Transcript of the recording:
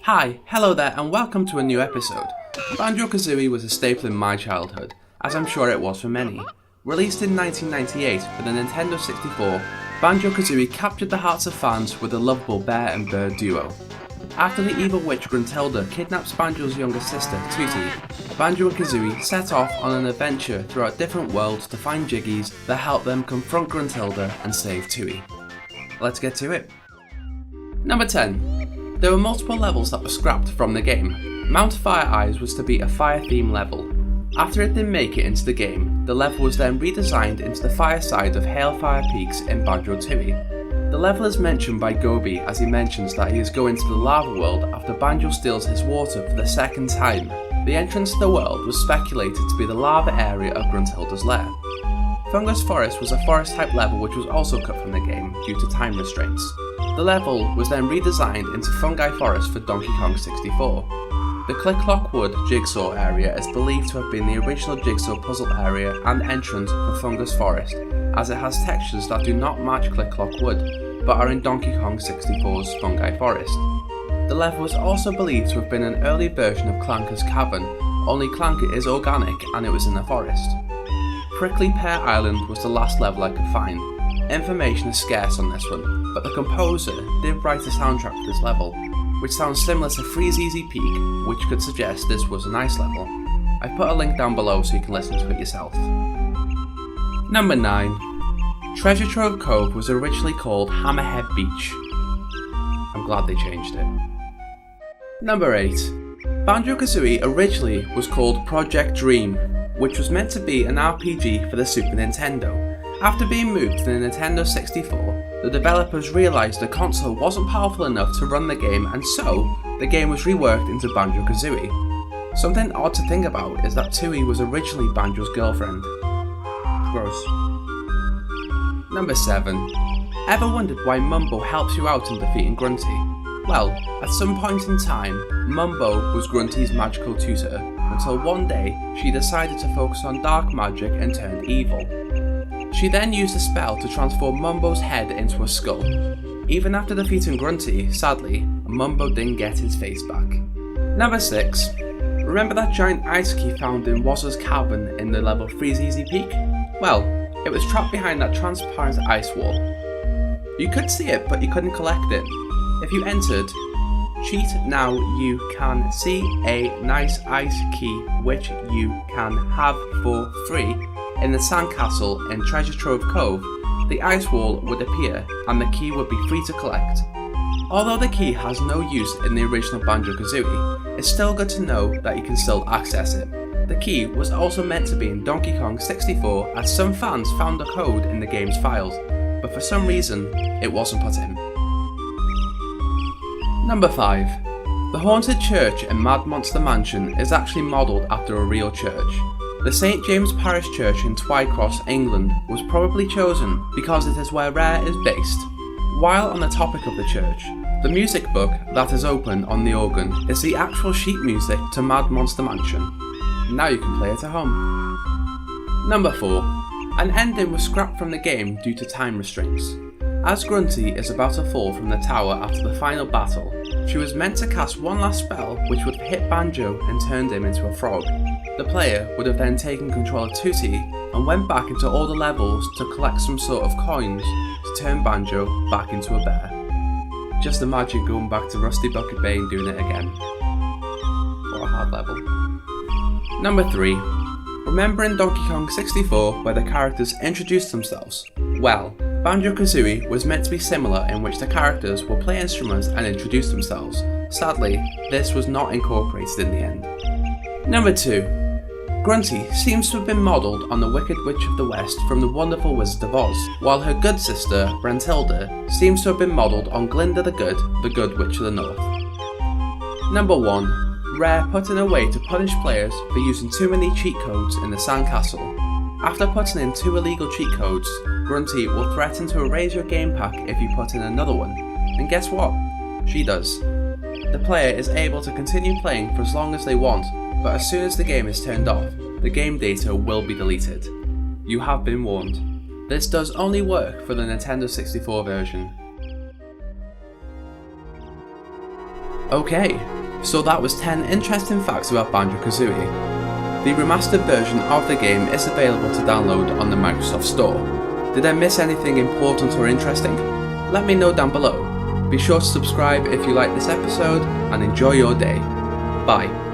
Hi, hello there, and welcome to a new episode. Banjo Kazooie was a staple in my childhood, as I'm sure it was for many. Released in 1998 for the Nintendo 64, Banjo Kazooie captured the hearts of fans with a lovable bear and bird duo. After the evil witch Gruntilda kidnaps Banjo's younger sister, Tooty, Banjo and Kazooie set off on an adventure throughout different worlds to find Jiggies that help them confront Gruntilda and save Tooty. Let's get to it. Number 10. There were multiple levels that were scrapped from the game. Mount Fire Eyes was to be a fire theme level. After it didn't make it into the game, the level was then redesigned into the fire side of Hailfire Peaks in Banjo Tooie. The level is mentioned by Gobi as he mentions that he is going to the lava world after Banjo steals his water for the second time. The entrance to the world was speculated to be the lava area of Gruntilda's lair. Fungus Forest was a forest type level which was also cut from the game due to time restraints. The level was then redesigned into Fungi Forest for Donkey Kong 64. The Click Clock Wood Jigsaw area is believed to have been the original Jigsaw puzzle area and entrance for Fungus Forest, as it has textures that do not match Click Clock Wood, but are in Donkey Kong 64's Fungi Forest. The level was also believed to have been an early version of Clanker's Cavern, only Clanker is organic and it was in a forest. Prickly Pear Island was the last level I could find. Information is scarce on this one, but the composer did write a soundtrack for this level, which sounds similar to Freeze Easy Peak, which could suggest this was a nice level. I've put a link down below so you can listen to it yourself. Number 9. Treasure Trove Cove was originally called Hammerhead Beach. I'm glad they changed it. Number 8. Banjo Kazooie originally was called Project Dream, which was meant to be an RPG for the Super Nintendo. After being moved to the Nintendo 64, the developers realised the console wasn't powerful enough to run the game, and so the game was reworked into Banjo Kazooie. Something odd to think about is that Tooie was originally Banjo's girlfriend. Gross. Number 7. Ever wondered why Mumbo helps you out in defeating Grunty? Well, at some point in time, Mumbo was Grunty's magical tutor, until one day she decided to focus on dark magic and turned evil. She then used a spell to transform Mumbo's head into a skull. Even after defeating Grunty, sadly, Mumbo didn't get his face back. Number 6. Remember that giant ice key found in Wozzer's cavern in the level Freeze Easy Peak? Well, it was trapped behind that transparent ice wall. You could see it, but you couldn't collect it. If you entered, cheat now you can see a nice ice key which you can have for free in the sandcastle in Treasure Trove Cove. The ice wall would appear and the key would be free to collect. Although the key has no use in the original Banjo Kazooie, it's still good to know that you can still access it. The key was also meant to be in Donkey Kong 64 as some fans found the code in the game's files, but for some reason it wasn't put in. Number 5. The Haunted Church in Mad Monster Mansion is actually modelled after a real church. The St James Parish Church in Twycross, England was probably chosen because it is where Rare is based. While on the topic of the church, the music book that is open on the organ is the actual sheet music to Mad Monster Mansion. Now you can play it at home. Number 4. An ending was scrapped from the game due to time restraints. As Grunty is about to fall from the tower after the final battle, she was meant to cast one last spell which would hit Banjo and turned him into a frog. The player would have then taken control of Tooty and went back into all the levels to collect some sort of coins to turn Banjo back into a bear. Just imagine going back to Rusty Bucket Bay and doing it again. What a hard level. Number 3. Remember in Donkey Kong 64 where the characters introduced themselves? Well, Banjo Kazooie was meant to be similar in which the characters will play instruments and introduce themselves. Sadly, this was not incorporated in the end. Number 2. Grunty seems to have been modelled on the Wicked Witch of the West from The Wonderful Wizard of Oz, while her good sister, Brentilda, seems to have been modelled on Glinda the Good Witch of the North. Number 1. Rare put in a way to punish players for using too many cheat codes in the sandcastle. After putting in 2 illegal cheat codes, Grunty will threaten to erase your game pack if you put in another one. And guess what? She does. The player is able to continue playing for as long as they want, but as soon as the game is turned off, the game data will be deleted. You have been warned. This does only work for the Nintendo 64 version. Okay, so that was 10 interesting facts about Banjo Kazooie. The remastered version of the game is available to download on the Microsoft Store. Did I miss anything important or interesting? Let me know down below. Be sure to subscribe if you like this episode and enjoy your day. Bye.